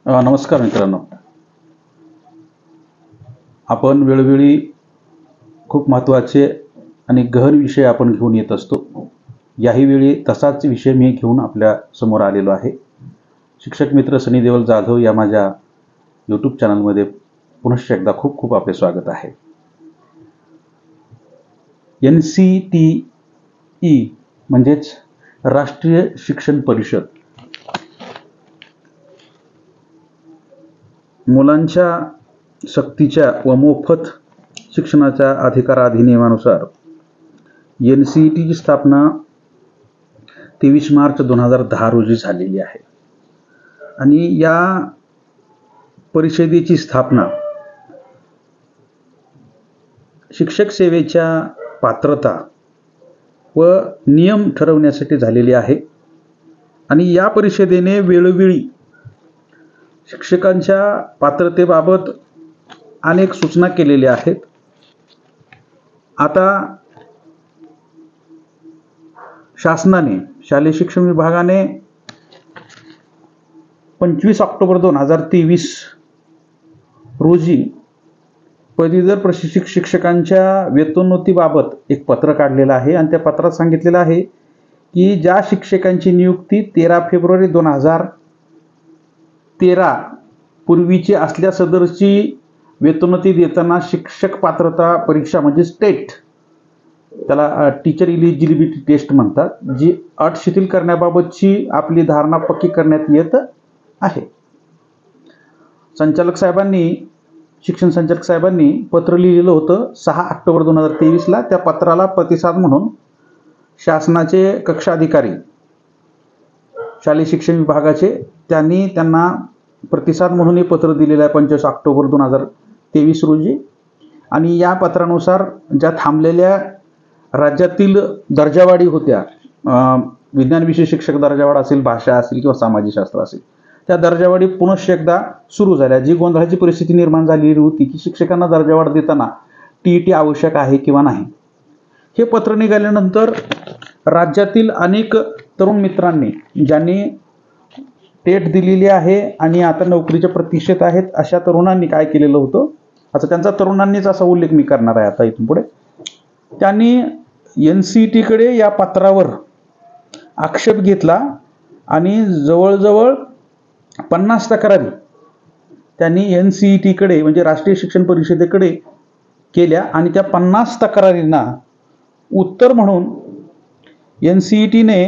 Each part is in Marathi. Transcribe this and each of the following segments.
नमस्कार मित्रांनो. आपण वेळोवेळी खूप महत्त्वाचे आणि गहन विषय आपण घेऊन येत असतो. याही वेळी तसाच विषय मी घेऊन आपल्या समोर आलेलो आहे. शिक्षक मित्र सनी देवल जाधव या माझ्या यूट्यूब चॅनलमध्ये पुनश्च एकदा खूप खूप आपले स्वागत आहे. NCTE म्हणजेच राष्ट्रीय शिक्षण परिषद मुलांच्या सक्तीच्या व मोफत शिक्षणाच्या अधिकार अधिनियमानुसार NCTची स्थापना 23 मार्च 2010 रोजी झालेली आहे. आणि या परिषदेची स्थापना शिक्षक सेवेच्या पात्रता व नियम ठरवण्यासाठी झालेली आहे. आणि या परिषदेने वेळोवेळी शिक्षकांच्या पात्रतेबाबत अनेक सूचना केलेल्या आहेत. आता शासनाने शालेय शिक्षण विभागाने 25 ऑक्टोबर 2023 रोजी पदवीधर प्रशिक्षक शिक्षकांच्या वेतनोत्तीबाबत एक पत्र काढलेलं आहे. आणि त्या पत्रात सांगितलेलं आहे की ज्या शिक्षकांची नियुक्ती 13 फेब्रुवारी 2013 पूर्वीची असल्या सदरची वेतनोत्ती देताना शिक्षक पात्रता परीक्षा म्हणजे स्टेट, त्याला टीचर इलिजिबिलिटी टेस्ट म्हणतात, जी अट शिथिल करण्याबाबतची आपली धारणा पक्की करण्यात येत आहे. शिक्षण संचालक साहेबांनी पत्र लिहिलेलं होतं 6 ऑक्टोबर 2023ला. त्या पत्राला प्रतिसाद म्हणून शासनाचे कक्षा अधिकारी शालेय शिक्षण विभागाचे त्यांना प्रतिसाद म्हणून हे पत्र दिलेलं आहे 25 ऑक्टोबर 2023 रोजी. आणि या पत्रानुसार ज्या थांबलेल्या राज्यातील दर्जावाढी होत्या, विज्ञान विषय शिक्षक दर्जावाढ असेल, भाषा असेल किंवा सामाजिकशास्त्र असेल, त्या दर्जावाढी पुनश्च एकदा सुरू झाल्या. जी गोंधळाची परिस्थिती निर्माण झालेली होती की शिक्षकांना दर्जावाढ देताना TET आवश्यक आहे किंवा नाही, हे पत्र निघाल्यानंतर राज्यातील अनेक तरुण मित्रांनी ज्यांनी टेट दिलेली आहे आणि आता नोकरीच्या प्रतीक्षेत आहेत, अशा तरुणांनी काय केलेलं होतं, आता त्यांचा तरुणांनीच असा उल्लेख मी करणार आहे आता इथून पुढे. त्यांनी NCTकडे या पत्रावर आक्षेप घेतला आणि जवळजवळ 50 तक्रारी त्यांनी NCTकडे म्हणजे राष्ट्रीय शिक्षण परिषदेकडे केल्या. आणि त्या 50 तक्रारींना उत्तर म्हणून NCTने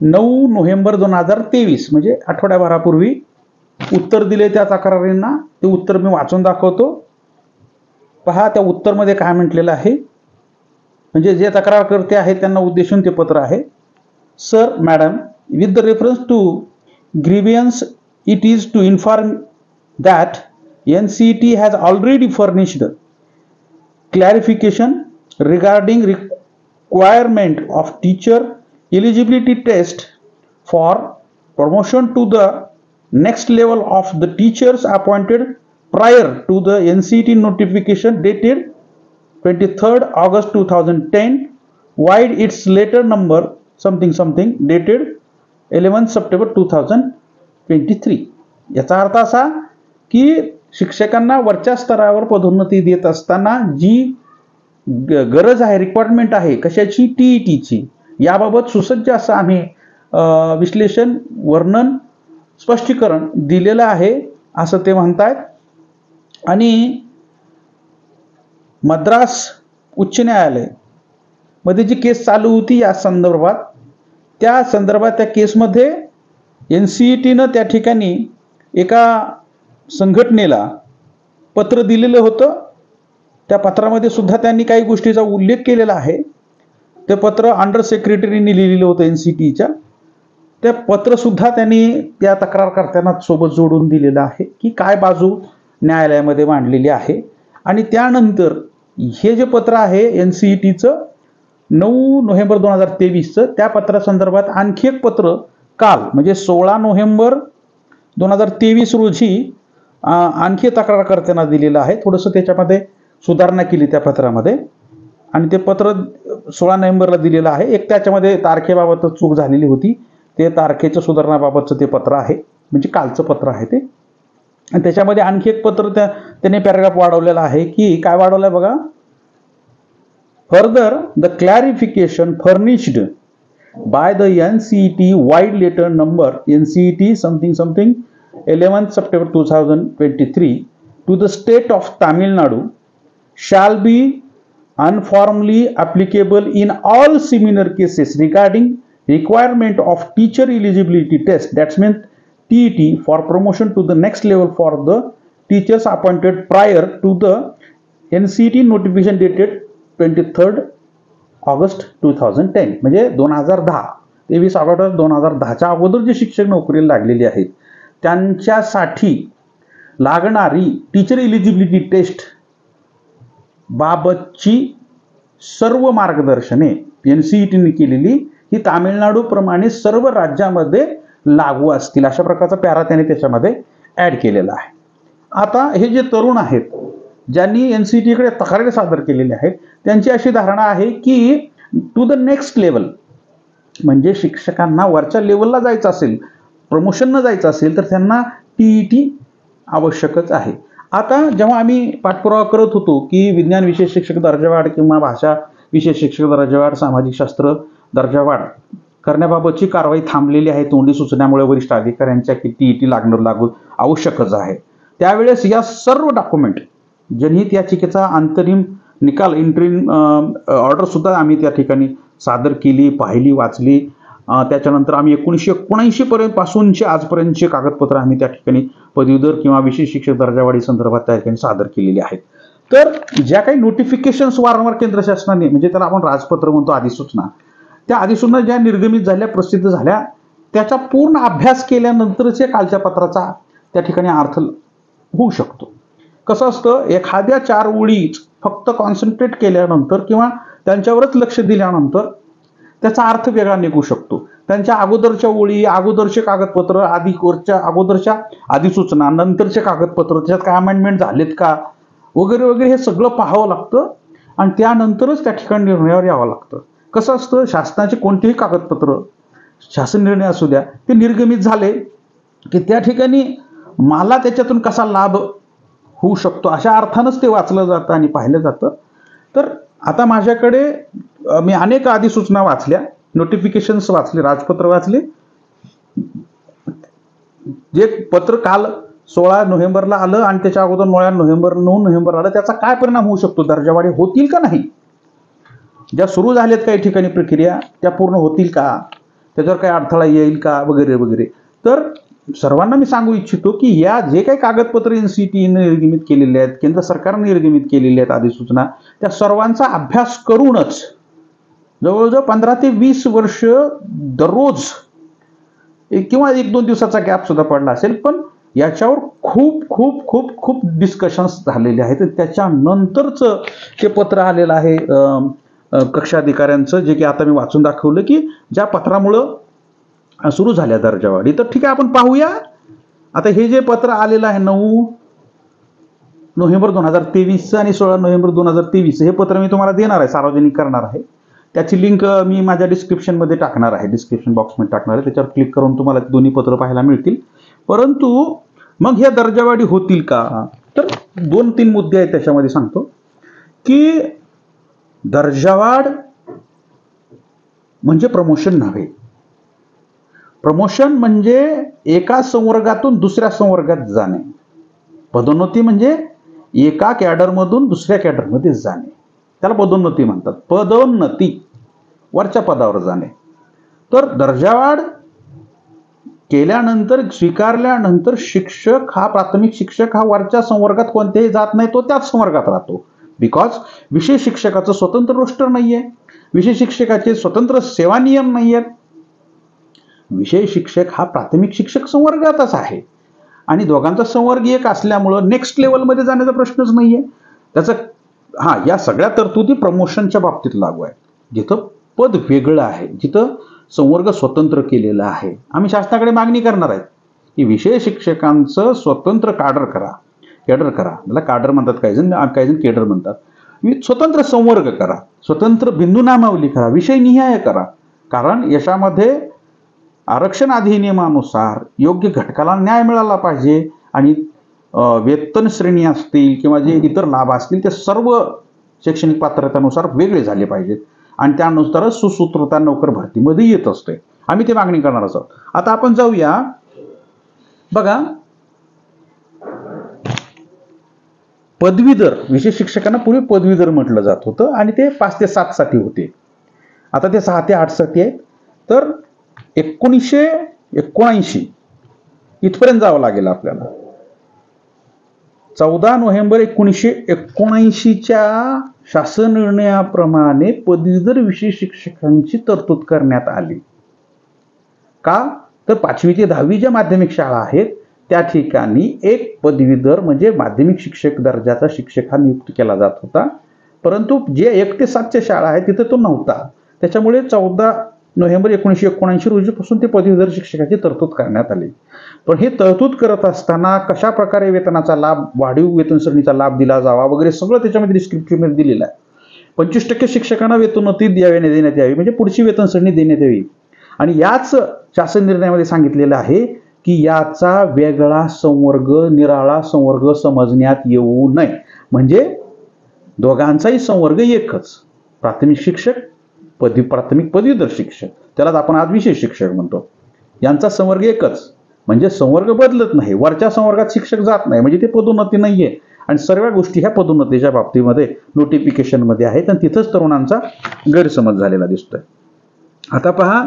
9 नोव्हेंबर 2023 म्हणजे आठवड्याभरापूर्वी उत्तर दिले त्या तक्रारींना. ते उत्तर मी वाचून दाखवतो. पहा त्या उत्तरमध्ये काय म्हटलेलं आहे, म्हणजे जे तक्रारकर्ते आहेत त्यांना उद्देशून ते पत्र आहे. Sir madam, with the reference to grievance, it is to inform that NCT has already furnished clarification regarding requirement of teacher eligibility test for promotion to the next level of the teachers appointed prior to the NCT notification dated 23rd August 2010, wide its letter number something something dated 11 September 2023. याचा अर्थ असा की शिक्षकांना वरच्या स्तरावर पदोन्नती देत असताना जी गरज आहे, रिक्वायरमेंट आहे कशाची, TETची, याबाबत सुसज्ज असं आम्ही विश्लेषण, वर्णन, स्पष्टीकरण दिलेलं आहे असं ते म्हणतात. आणि मद्रास उच्च न्यायालय मध्ये जी केस चालू होती या संदर्भात, त्या केसमध्ये NCTनं त्या ठिकाणी एका संघटनेला पत्र दिलेलं होतं. त्या पत्रामध्ये सुद्धा त्यांनी काही गोष्टीचा उल्लेख केलेला आहे. ते पत्र अंडर सेक्रेटरीने लिहिलेलं होतं NCTच्या. ते पत्र सुद्धा त्यांनी त्या तक्रारकर्त्यांना सोबत जोडून दिलेलं आहे की काय बाजू न्यायालयामध्ये मांडलेली आहे. आणि त्यानंतर हे जे पत्र आहे NCTचं 9 नोव्हेंबर 2023चं, त्या पत्रासंदर्भात आणखी एक पत्र काल म्हणजे 16 नोव्हेंबर 2023 रोजी आणखी तक्रारकर्त्यांना दिलेलं आहे. थोडंसं त्याच्यामध्ये सुधारणा केली त्या पत्रामध्ये. आणि ते पत्र 16 नोव्हेंबरला दिलेलं आहे. एक त्याच्यामध्ये तारखेबाबत चूक झालेली होती, ते तारखेच्या सुधारणाबाबतचं ते पत्र आहे, म्हणजे कालचं पत्र आहे ते. आणि त्याच्यामध्ये आणखी एक पत्र त्याने पॅराग्राफ वाढवलेला आहे की काय वाढवलंय बघा. Further the clarification furnished by the NCET vide letter number NCET something something 11th September 2023 to the state of Tamil Nadu shall be uniformly applicable in all similar cases regarding requirement of teacher eligibility test, that means TET, for promotion to the next level for the teachers appointed prior to the NCET notification dated 23rd August 2010. म्हणजे 23 ऑगस्ट 2010च्या अगोदर जे शिक्षक नोकरीला लागलेले आहेत त्यांच्यासाठी लागणारी टीचर एलिजिबिलिटी टेस्ट बाबतची सर्व मार्गदर्शने NCETने केलेली ही तामिळनाडू प्रमाणे सर्व राज्यामध्ये लागू असतील, अशा प्रकारचा पॅरा त्याने त्याच्यामध्ये ऍड केलेला आहे. आता हे जे तरुण आहेत ज्यांनी NCETकडे तक्रारी सादर केलेली आहेत त्यांची अशी धारणा आहे की टू द नेक्स्ट लेवल, म्हणजे शिक्षकांना वरच्या लेवलला जायचं असेल, प्रमोशनला जायचं असेल तर त्यांना TET आवश्यकच आहे. आता जेव्हा आम्ही पाठपुरावा करत होतो की विज्ञान विषय शिक्षक दर्जावाढ किंवा भाषा विषय शिक्षक दर्जावाढ, सामाजिक शास्त्र दर्जावाढ करण्याबाबतची कारवाई थांबलेली आहे तोंडी सुचण्यामुळे वरिष्ठ अधिकाऱ्यांच्या की TET लागू आवश्यकच आहे, त्यावेळेस या सर्व डॉक्युमेंट जनहित याचिकेचा अंतरिम निकाल इंटरिम ऑर्डर सुद्धा आम्ही त्या ठिकाणी सादर केली, पाहिली, वाचली. त्याच्यानंतर आम्ही 1979 पासूनचे आजपर्यंतचे कागदपत्र आम्ही त्या ठिकाणी पदवीधर किंवा विशेष शिक्षक दर्जावाढी संदर्भात त्या ठिकाणी सादर केलेली आहेत. तर ज्या काही नोटिफिकेशन्स वारंवार केंद्र शासनाने, म्हणजे त्याला आपण राजपत्र म्हणतो, अधिसूचना, त्या अधिसूचना ज्या निर्गमित झाल्या, प्रसिद्ध झाल्या, त्याचा पूर्ण अभ्यास केल्यानंतरच या कालच्या पत्राचा त्या ठिकाणी अर्थ होऊ शकतो. कसं असतं, एखाद्या 4 ओळीच फक्त कॉन्सन्ट्रेट केल्यानंतर किंवा त्यांच्यावरच लक्ष दिल्यानंतर त्याचा अर्थ वेगळा निघू शकतो. त्यांच्या अगोदरच्या ओळी, अगोदरचे कागदपत्र, अगोदरच्या अधिसूचना, नंतरचे कागदपत्र, त्याच्यात काय अमेंडमेंट झालेत का वगैरे वगैरे हे सगळं पाहावं लागतं आणि त्यानंतरच त्या ठिकाणी निर्णयावर यावं लागतं. कसं असतं, शासनाचे कोणतेही कागदपत्र, शासन निर्णय असू द्या, ते निर्गमित झाले की त्या ठिकाणी मला त्याच्यातून कसा लाभ होऊ शकतो अशा अर्थानंच ते वाचलं जातं आणि पाहिलं जातं. तर आता माझ्याकडे मी अनेक अधिसूचना वाचल्या, नोटिफिकेशन्स वाचले, राजपत्र वाचले. जे पत्र काल 16 नोव्हेंबरला आलं आणि त्याच्या अगोदर 9 नोव्हेंबर आलं, त्याचा काय परिणाम होऊ शकतो, दर्जावाढी होतील का नाही, ज्या सुरू झाल्यात काही ठिकाणी प्रक्रिया त्या पूर्ण होतील का, त्याच्यावर काही अडथळा येईल का वगैरे वगैरे. तर सर्वांना मी सांगू इच्छितो की या जे काही कागदपत्र NCETने निर्गमित केलेले आहेत, केंद्र सरकारने निर्गमित केलेले आहेत अधिसूचना, त्या सर्वांचा अभ्यास करूनच जवळजवळ 15 ते 20 वर्ष दररोज किंवा 1-2 दिवसाचा गॅप सुद्धा पडला असेल, पण याच्यावर खूप खूप खूप खूप डिस्कशन्स झालेले आहेत. त्याच्यानंतरचं ते पत्र आलेलं आहे कक्षा अधिकाऱ्यांचं, जे की आता मी वाचून दाखवलं की ज्या पत्रामुळं सुरू झाल्या दर्जावाढी. तर ठीक आहे, आपण पाहूया. आता हे जे पत्र आलेलं आहे 9 नोव्हेंबर 2023 आणि 16 नोव्हेंबर 2023 हे पत्र मी तुम्हाला देणार आहे, सार्वजनिक करणार आहे. त्याची लिंक मी माझ्या डिस्क्रिप्शनमध्ये टाकणार आहे, डिस्क्रिप्शन बॉक्समध्ये टाकणार आहे. त्याच्यावर क्लिक करून तुम्हाला दोन्ही पत्र पाहायला मिळतील. परंतु मग ह्या दर्जावाढी होतील का, तर 2-3 मुद्दे आहेत त्याच्यामध्ये सांगतो की दर्जावाढ म्हणजे प्रमोशन नव्हे. प्रमोशन म्हणजे एका संवर्गातून दुसऱ्या संवर्गात जाणे. पदोन्नती म्हणजे एका कॅडरमधून दुसऱ्या कॅडरमध्ये जाणे, त्याला पदोन्नती म्हणतात. पदोन्नती, वरच्या पदावर जाणे. तर दर्जावाढ केल्यानंतर, स्वीकारल्यानंतर शिक्षक हा, प्राथमिक शिक्षक हा वरच्या संवर्गात कोणत्याही जात नाही, तो त्याच संवर्गात राहतो. बिकॉज विषय शिक्षकाचं स्वतंत्र रोस्टर नाहीये, विषय शिक्षकाचे स्वतंत्र सेवा नियम नाहीयेत. विषय शिक्षक हा प्राथमिक शिक्षक संवर्गातच आहे आणि दोघांचा संवर्ग एक असल्यामुळं नेक्स्ट लेवलमध्ये जाण्याचा प्रश्नच नाहीये. त्याचं या सगळ्या तरतुदी प्रमोशनच्या बाबतीत लागू आहे. जिथं पद वेगळं आहे, जिथं संवर्ग स्वतंत्र केलेला आहे, आम्ही शासनाकडे मागणी करणार आहे की विषय शिक्षकांचं स्वतंत्र कॅडर करा. त्याला कॅडर म्हणतात, काही जण केडर म्हणतात. स्वतंत्र संवर्ग करा, स्वतंत्र बिंदू नामावली करा, विषय निहाय करा. कारण याच्यामध्ये आरक्षण अधिनियमानुसार योग्य घटकाला न्याय मिळाला पाहिजे आणि वेतन श्रेणी असतील किंवा जे इतर लाभ असतील ते सर्व शैक्षणिक पात्रतेनुसार वेगळे झाले पाहिजेत आणि त्यानुसारच सुसूत्रता नोकर भरतीमध्ये येत असते. आम्ही ते मागणी करणार आहोत. आता आपण जाऊया. बघा, पदवीधर विशेष शिक्षकांना पूर्वी पदवीधर म्हटलं जात होतं आणि ते 5 ते 7 साठी होते. आता ते 6 ते 8 साठी आहेत. तर 1979 इथपर्यंत जावं लागेल आपल्याला. 14 नोव्हेंबर 1979च्या शासन निर्णयाप्रमाणे पदवीधर विशेष शिक्षकांची तरतूद करण्यात आली. का तर 5वी ते 10वी ज्या माध्यमिक शाळा आहेत त्या ठिकाणी एक पदवीधर म्हणजे माध्यमिक शिक्षक दर्जाचा शिक्षक हा नियुक्त केला जात होता. परंतु जे 1 ते 7च्या शाळा आहेत तिथे तो नव्हता. त्याच्यामुळे 14 नोव्हेंबर 1979 रोजीपासून ते पदवीधर शिक्षकाची तरतूद करण्यात आली. पण हे तरतूद करत असताना कशा प्रकारे वेतनाचा लाभ, वाढीव वेतन श्रेणीचा लाभ दिला जावा वगैरे सगळं त्याच्यामध्ये डिस्क्रिप्शन दिलेलं आहे. 25% शिक्षकांना वेतनोत्ती देण्यात यावी म्हणजे पुढची वेतन श्रेणी देण्यात यावी. आणि याच शासन निर्णयामध्ये सांगितलेलं आहे की याचा वेगळा संवर्ग, निराळा संवर्ग समजण्यात येऊ नये. म्हणजे दोघांचाही संवर्ग एकच, प्राथमिक शिक्षक, प्राथमिक पदवीधर शिक्षक, त्यालाच आपण आज विशेष शिक्षक म्हणतो. यांचा संवर्ग एकच म्हणजे संवर्ग बदलत नाही. वरच्या संवर्गात शिक्षक जात नाही म्हणजे ते पदोन्नती नाहीये. आणि सर्व गोष्टी ह्या पदोन्नतीच्या बाबतीमध्ये नोटिफिकेशनमध्ये आहेत आणि तिथंच तरुणांचा गैरसमज झालेला दिसतोय. आता पहा,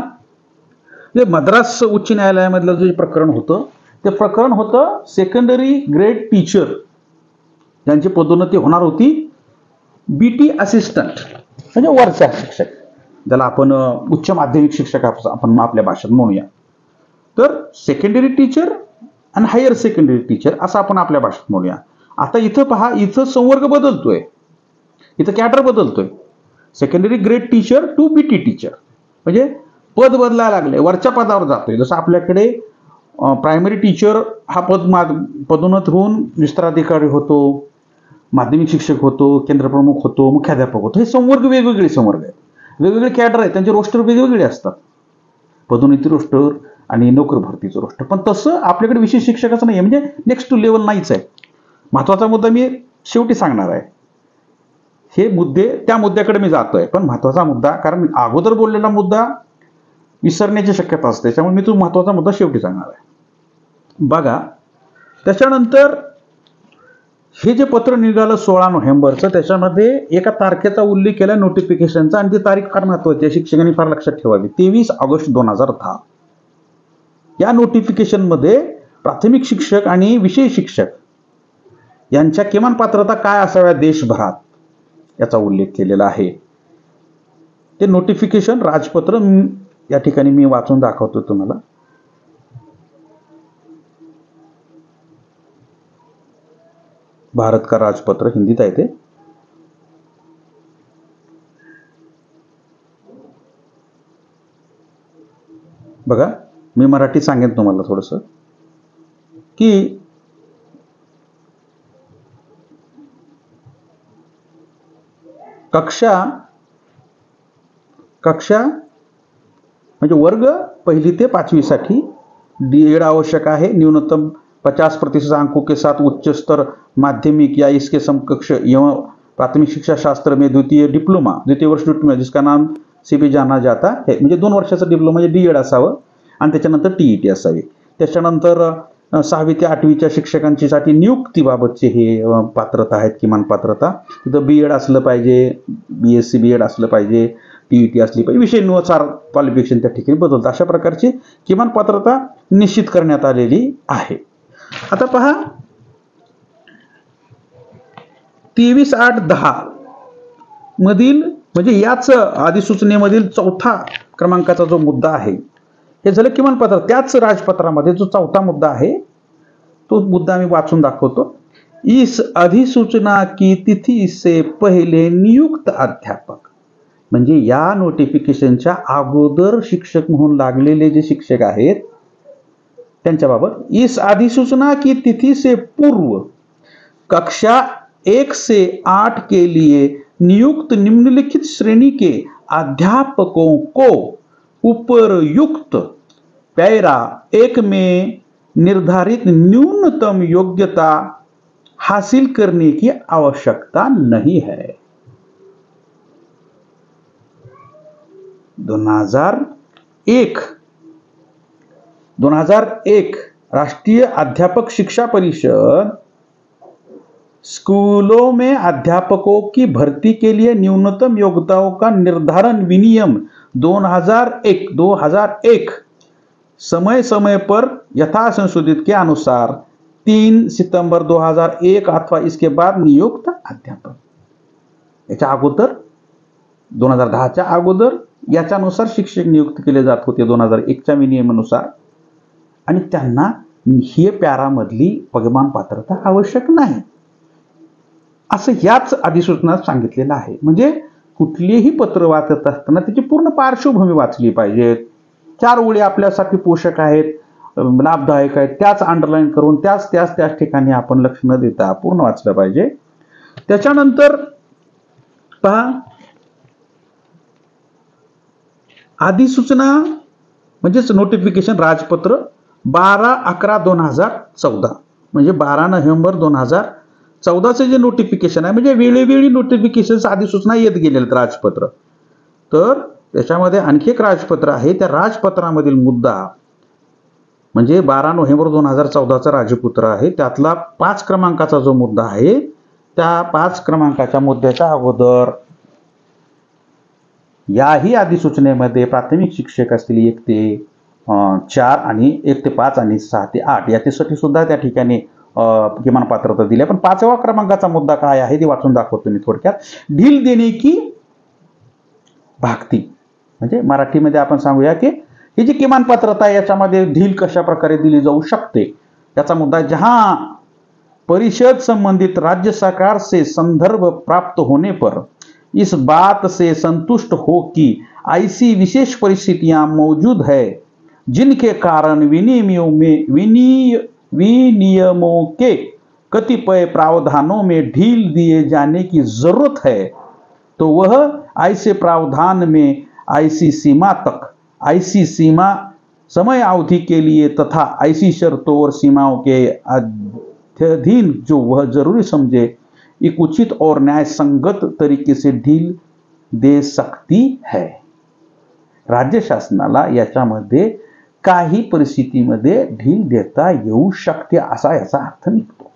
जे मद्रास उच्च न्यायालयामधलं जे प्रकरण होतं ते प्रकरण होतं सेकंडरी ग्रेड टीचर यांची पदोन्नती होणार होती BT असिस्टंट म्हणजे वरचा शिक्षक, ज्याला आपण उच्च माध्यमिक शिक्षक आपण आपल्या भाषेत म्हणूया. तर सेकंडरी टीचर आणि हायर सेकंडरी टीचर असं आपण आपल्या भाषेत म्हणूया. आता इथं पहा, इथं संवर्ग बदलतोय, इथं कॅडर बदलतोय. Secondary grade teacher to BT teacher म्हणजे पद बदलायला लागले, वरच्या पदावर जातोय. जसं आपल्याकडे प्रायमरी टीचर हा पदोन्नत होऊन विस्ताराधिकारी होतो, माध्यमिक शिक्षक होतो, केंद्रप्रमुख होतो, मुख्याध्यापक होतो. हे संवर्ग वेगवेगळे संवर्ग आहेत, वेगवेगळे कॅडर आहेत, त्यांचे रोस्टर वेगवेगळे असतात, पदोन्नती रोस्टर आणि नोकर भरतीचं रोस्टर. पण तसं आपल्याकडे विशेष शिक्षकाचं नाही आहे, म्हणजे नेक्स्ट टू लेवल नाहीच आहे. महत्वाचा मुद्दा मी शेवटी सांगणार आहे. हे मुद्दे त्या मुद्द्याकडे मी जातोय, पण महत्वाचा मुद्दा, कारण अगोदर बोललेला मुद्दा विसरण्याची शक्यता असते, त्यामुळे मी तो महत्वाचा मुद्दा शेवटी सांगणार आहे. बघा, त्याच्यानंतर हे जे पत्र निघालं 16 नोव्हेंबरचं, त्याच्यामध्ये एका तारखेचा उल्लेख केला नोटिफिकेशनचा आणि ती तारीख फार महत्वाची आहे, शिक्षकांनी फार लक्षात ठेवावी. 23 ऑगस्ट 2010. या नोटिफिकेशनमध्ये प्राथमिक शिक्षक आणि विशेष शिक्षक यांच्या किमान पात्रता काय असाव्या देशभरात याचा उल्लेख केलेला आहे. ते नोटिफिकेशन राजपत्र या ठिकाणी मी वाचून दाखवतो तुम्हाला. भारत का राजपत्र हिंदीत आहे ते. बघा, मी मराठी सांगेन तुम्हाला थोडंसं की कक्षा म्हणजे वर्ग 1ली ते 5वी साठी D.Ed आवश्यक आहे. न्यूनतम 50% अंकों के साथ उच्च स्तर माध्यमिक या इसके समकक्ष एवं प्राथमिक शिक्षा शास्त्र में द्वितीय वर्ष डिप्लोमा जिसका नाम से भी जाना जाता है, म्हणजे 2 वर्षाचा डिप्लोमा म्हणजे D.Ed असावं आणि त्याच्यानंतर TET असावी. त्याच्यानंतर 6वी ते 8वीच्या शिक्षकांसाठी नियुक्तीबाबतचे हे पात्रता आहेत, किमान पात्रता. तिथं B.Ed असलं पाहिजे, BSc B.Ed असलं पाहिजे, TET असली पाहिजे, विषयानुसार क्वालिफिकेशन त्या ठिकाणी बदलतं. अशा प्रकारची किमान पात्रता निश्चित करण्यात आलेली आहे. आता पहा, 23/8/10 मधील म्हणजे याच अधिसूचनेमधील 4था क्रमांकाचा जो मुद्दा आहे, हे झालं किमान पत्र. त्याच राजपत्रामध्ये जो 4था मुद्दा आहे तो मुद्दा मी वाचून दाखवतो. इस अधिसूचना की तिथी से पहिले नियुक्त अध्यापक, म्हणजे या नोटिफिकेशनच्या अगोदर शिक्षक म्हणून लागलेले जे शिक्षक आहेत त्यांच्याबाबत, इस अधिसूचना की तिथि से पूर्व कक्षा 1 से 8 के लिए नियुक्त निम्नलिखित श्रेणी के अध्यापकों को उपरयुक्त पैरा 1 में निर्धारित न्यूनतम योग्यता हासिल करने की आवश्यकता नहीं है। 2001 राष्ट्रीय अध्यापक शिक्षा परिषद स्कूलों में अध्यापकों की भर्ती के लिए न्यूनतम योग्यताओं का निर्धारण विनियम 2001 समय समय पर यथा संशोधित के अनुसार 3 सितंबर 2001 अथवा इसके बाद नियुक्त अध्यापक, याच्या अगोदर 2010च्या अगोदर याच्यानुसार शिक्षक नियुक्त केले जात होते 2001च्या विनियमानुसार, आणि त्यांना हे पॅरामधली पदमान पात्रता आवश्यक नाही असं याच अधिसूचनात सांगितलेलं आहे। म्हणजे कुठलेही पत्र वाचत असताना त्याची पूर्ण पार्श्वभूमी वाचली पाहिजे। 4 ओळी आपल्यासाठी पोषक आहेत, लाभदायक आहेत, त्याच अंडरलाईन करून त्याच ठिकाणी आपण लक्ष न देता पूर्ण वाचलं पाहिजे। त्याच्यानंतर पहा, अधिसूचना म्हणजेच नोटिफिकेशन राजपत्र 12/11/2014 म्हणजे 12 नोव्हेंबर 2014चे जे नोटिफिकेशन आहे, म्हणजे वेळोवेळी नोटिफिकेशन अधिसूचना येत गेलेत राजपत्र। तर त्याच्यामध्ये आणखी एक राजपत्र आहे, त्या राजपत्रामधील मुद्दा म्हणजे 12 नोव्हेंबर 2014चा राजपत्र आहे, त्यातला 5 क्रमांकाचा जो मुद्दा आहे, त्या 5 क्रमांकाच्या मुद्द्याच्या अगोदर याही अधिसूचनेमध्ये प्राथमिक शिक्षक असतील 1 ते 4 आणि 1 ते 5 आणि 6 ते 8 याच्यासाठी सुद्धा त्या ठिकाणी किमान पात्रता दिली। पण 5व्या क्रमांकाचा मुद्दा काय आहे ते वाचून दाखवतो मी थोडक्यात। ढील देणे की भागती, म्हणजे मराठीमध्ये आपण सांगूया की ही जी किमान पात्रता आहे याच्यामध्ये ढील कशा प्रकारे दिली जाऊ शकते याचा मुद्दा। जहां परिषद संबंधित राज्य सरकार से संदर्भ प्राप्त होने पर इस बात से संतुष्ट हो कि ऐसी विशेष परिस्थितियां मौजूद है जिनके कारण विनियमों के कतिपय प्रावधानों में ढील दिए जाने की जरूरत है, तो वह ऐसे प्रावधान में ऐसी सीमा समय अवधि के लिए तथा ऐसी शर्तों और सीमाओं के अधीन जो वह जरूरी समझे एक उचित और न्याय संगत तरीके से ढील दे सकती है। राज्य शासनाला याच्यामध्ये काही परिस्थितीमध्ये ढील देता येऊ शकते असा याचा अर्थ निघतो।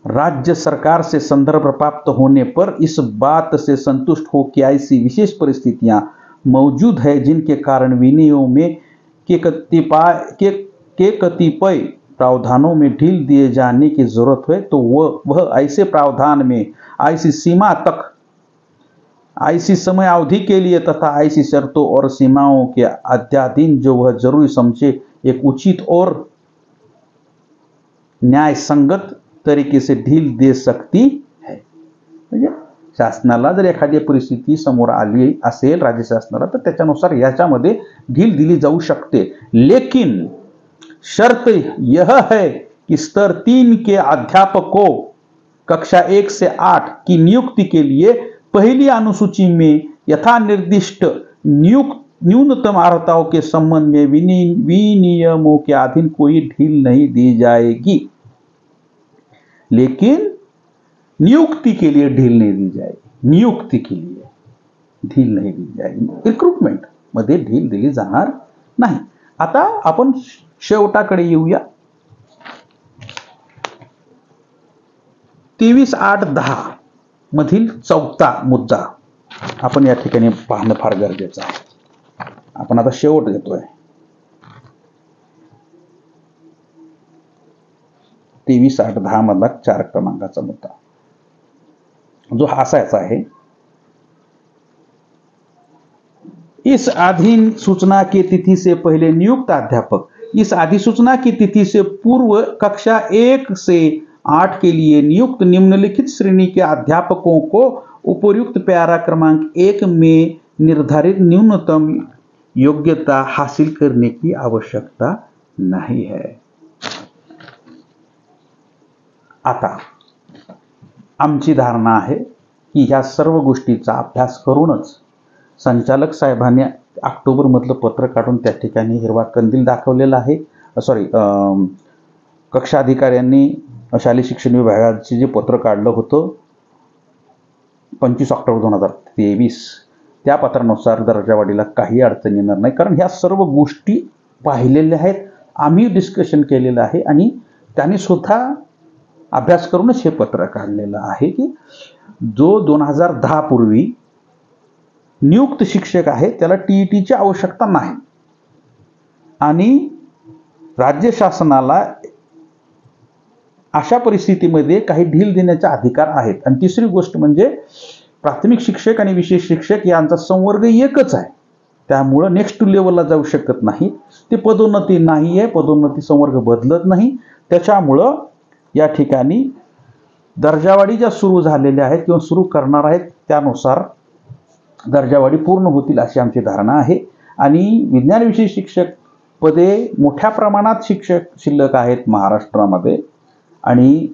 राज्य सरकार से संदर्भ प्राप्त होने पर इस बात से संतुष्ट हो कि ऐसी विशेष परिस्थितियां मौजूद है जिनके कारण विनियमों में के कतिपय प्रावधानों में ढील दिए जाने की जरूरत है, तो वह ऐसे प्रावधान में ऐसी सीमा तक ऐसी समय अवधि के लिए तथा ऐसी शर्तों और सीमाओं के अध्याधीन जो वह जरूरी समझे एक उचित और न्याय संगत तरीके से ढील दे सकती है। म्हणजे शासनाला जर एखादी परिस्थिती समोर आली असेल राज्य शासनाला तर त्याच्यानुसार याच्यामध्ये ढील दिली जाऊ शकते, लेकिन शर्त यह है कि स्तर 3 के अध्यापकों कक्षा 1 से 8 की नियुक्ति के लिए पहली अनुसूची में यथा निर्दिष्ट न्यूनतम अर्हताओं के संबंध में विनियमों के अधीन कोई ढील नहीं दी जाएगी, लेकिन नियुक्ति के लिए ढील नहीं दी जाएगी। नियुक्ति के लिए ढील नहीं दी जाएगी, रिक्रुटमेंट मध्ये ढील दिली जाणार नाही। आता आपण शेवटाकडे येऊया। 23/8/10 मधील 4था मुद्दा आपण या ठिकाणी पाहणं फार गरजेचं आहे। आपण आता शेवट घेतोय। 23/8/10 मधला 4 क्रमांकाचा मुद्दा जो असायचा आहे, इस अधीन सूचना की तिथि से पहले नियुक्त अध्यापक इस अधिसूचना की तिथि से पूर्व कक्षा 1 से 8 के लिए नियुक्त निम्नलिखित श्रेणी के अध्यापकों को उपर्युक्त पैरा क्रमांक 1 में निर्धारित न्यूनतम योग्यता हासिल करने की आवश्यकता नहीं है। आता आमची धारणा आहे की ह्या सर्व गोष्टीचा अभ्यास करूनच संचालक साहेबांनी ऑक्टोबरमधलं पत्र काढून त्या ठिकाणी हिरवा कंदील दाखवलेला आहे. कक्षा अधिकाऱ्यांनी शालेय शिक्षण विभागाचे जे पत्र काढलं होतं 25 ऑक्टोबर 2023, त्या पत्रानुसार दर्जावाढीला काही अडचण येणार नाही. कारण ह्या सर्व गोष्टी पाहिलेल्या आहेत, आम्ही डिस्कशन केलेलं आहे आणि त्यांनी स्वतः अभ्यास करूनच हे पत्र काढलेलं आहे की जो 2010 पूर्वी नियुक्त शिक्षक आहे त्याला TETची आवश्यकता नाही आणि राज्य शासनाला अशा परिस्थितीमध्ये काही ढील देण्याचे अधिकार आहेत. आणि तिसरी गोष्ट म्हणजे प्राथमिक शिक्षक आणि विशेष शिक्षक यांचा संवर्ग एकच आहे, त्यामुळं नेक्स्ट लेवलला जाऊ शकत नाही. ते पदोन्नती नाही आहे, पदोन्नती संवर्ग बदलत नाही. त्याच्यामुळं या ठिकाणी दर्जावाढी ज्या सुरू झालेल्या आहेत किंवा सुरू करणार आहेत त्यानुसार दर्जावाढी पूर्ण होतील अशी आमची धारणा आहे. आणि विज्ञान विषय शिक्षक पदे मोठ्या प्रमाणात शिक्षक शिल्लक आहेत महाराष्ट्रामध्ये आणि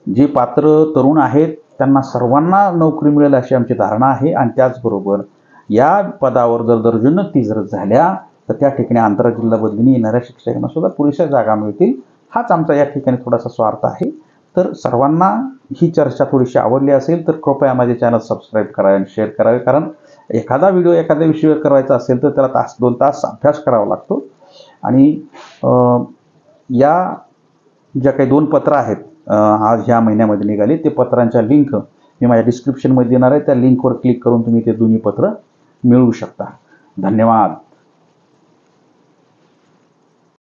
जे पात्र तरुण आहेत त्यांना सर्वांना नोकरी मिळेल अशी आमची धारणा आहे. आणि त्याचबरोबर या पदावर जर दर्जोन्नती जर झाल्या तर त्या ठिकाणी आंतरजिल्हा बदलीने येणाऱ्या शिक्षकांना सुद्धा पुरेशा जागा मिळतील. हाच आमचा या ठिकाणी थोडासा स्वार्थ आहे. तर सर्वांना ही चर्चा थोडीशी आवडली असेल तर कृपया माझे चॅनल सबस्क्राईब करावे आणि शेअर करावे. कारण एखादा व्हिडिओ एखाद्या विषयावर करायचा असेल तर त्याला 2 तास अभ्यास करावा लागतो. आणि या ज्या काही 2 पत्र आहेत आज ह्या महिन्यामध्ये निघाले ते पत्रांच्या लिंक मी माझ्या डिस्क्रिप्शनमध्ये देणार आहे. त्या लिंकवर क्लिक करून तुम्ही ते दोन्ही पत्र मिळवू शकता. धन्यवाद.